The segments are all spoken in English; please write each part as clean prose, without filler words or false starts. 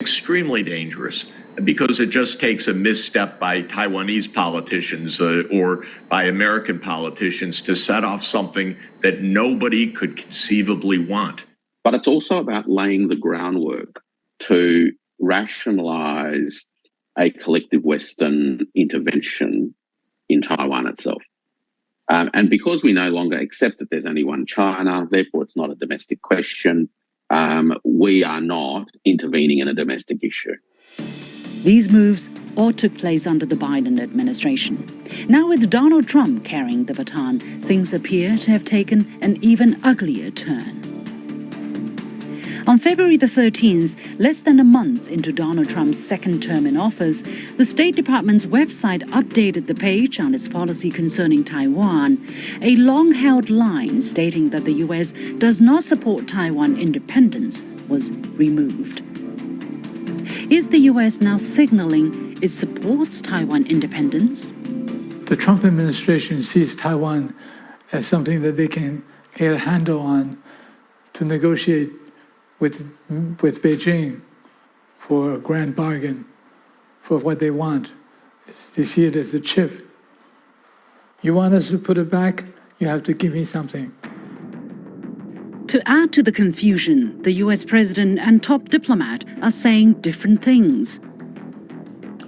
extremely dangerous because it just takes a misstep by Taiwanese politicians or by American politicians to set off something that nobody could conceivably want. But it's also about laying the groundwork to rationalise a collective Western intervention in Taiwan itself. And because we no longer accept that there's only one China, therefore it's not a domestic question, we are not intervening in a domestic issue. These moves all took place under the Biden administration. Now with Donald Trump carrying the baton, things appear to have taken an even uglier turn. On February the 13th, less than a month into Donald Trump's second term in office, the State Department's website updated the page on its policy concerning Taiwan, a long-held line stating that the U.S. does not support Taiwan independence was removed. Is the U.S. now signaling it supports Taiwan independence? The Trump administration sees Taiwan as something that they can get a handle on to negotiate with Beijing for a grand bargain for what they want. They see it as a chip. You want us to put it back, you have to give me something. To add to the confusion, the U.S. president and top diplomat are saying different things.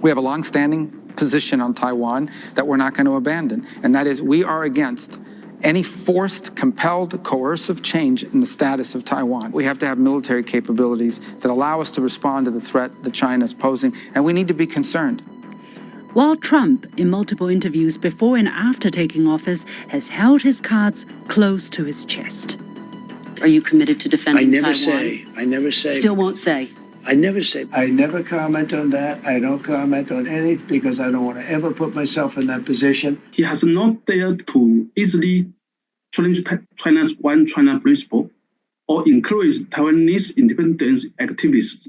We have a long-standing position on Taiwan that we're not going to abandon, and that is we are against any forced, compelled, coercive change in the status of Taiwan. We have to have military capabilities that allow us to respond to the threat that China is posing, and we need to be concerned. While Trump, in multiple interviews before and after taking office, has held his cards close to his chest. Are you committed to defending Taiwan? I never say. Still won't say. I never say. I never comment on that. I don't comment on anything because I don't want to ever put myself in that position. He has not dared to easily challenge China's one China principle or encourage Taiwanese independence activists.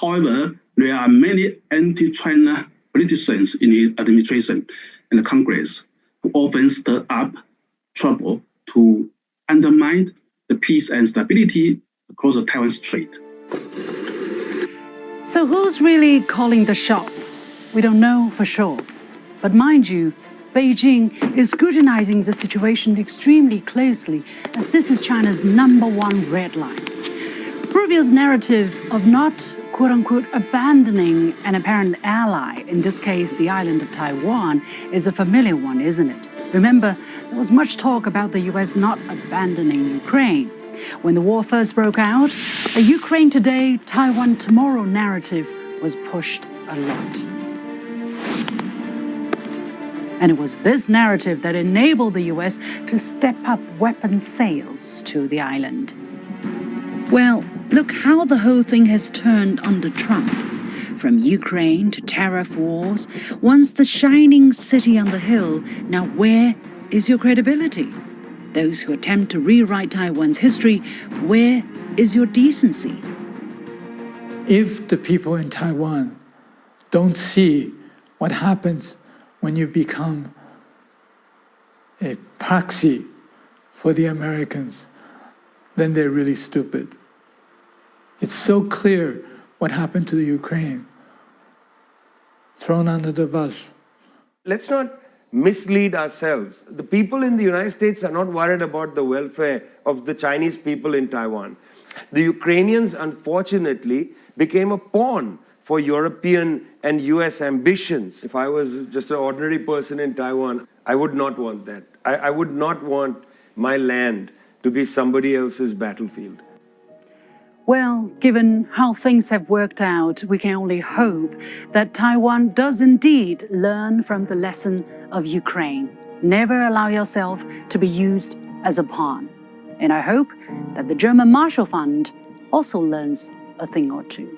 However, there are many anti-China politicians in his administration and Congress who often stir up trouble to undermine the peace and stability across the Taiwan Strait. So who's really calling the shots? We don't know for sure. But mind you, Beijing is scrutinizing the situation extremely closely, as this is China's #1 red line. Rubio's narrative of not, quote-unquote, abandoning an apparent ally, in this case the island of Taiwan, is a familiar one, isn't it? Remember, there was much talk about the U.S. not abandoning Ukraine. When the war first broke out, a Ukraine today, Taiwan tomorrow narrative was pushed a lot. And it was this narrative that enabled the U.S. to step up weapons sales to the island. Well, look how the whole thing has turned under Trump. From Ukraine to tariff wars, once the shining city on the hill, now where is your credibility? Those who attempt to rewrite Taiwan's history, where is your decency? If the people in Taiwan don't see what happens when you become a proxy for the Americans, then they're really stupid. It's so clear what happened to the Ukraine. Thrown under the bus. Let's not mislead ourselves. The people in the United States are not worried about the welfare of the Chinese people in Taiwan. The Ukrainians, unfortunately, became a pawn for European and US ambitions. If I was just an ordinary person in Taiwan, I would not want that. I would not want my land to be somebody else's battlefield. Well, given how things have worked out, we can only hope that Taiwan does indeed learn from the lesson of Ukraine. Never allow yourself to be used as a pawn. And I hope that the German Marshall Fund also learns a thing or two.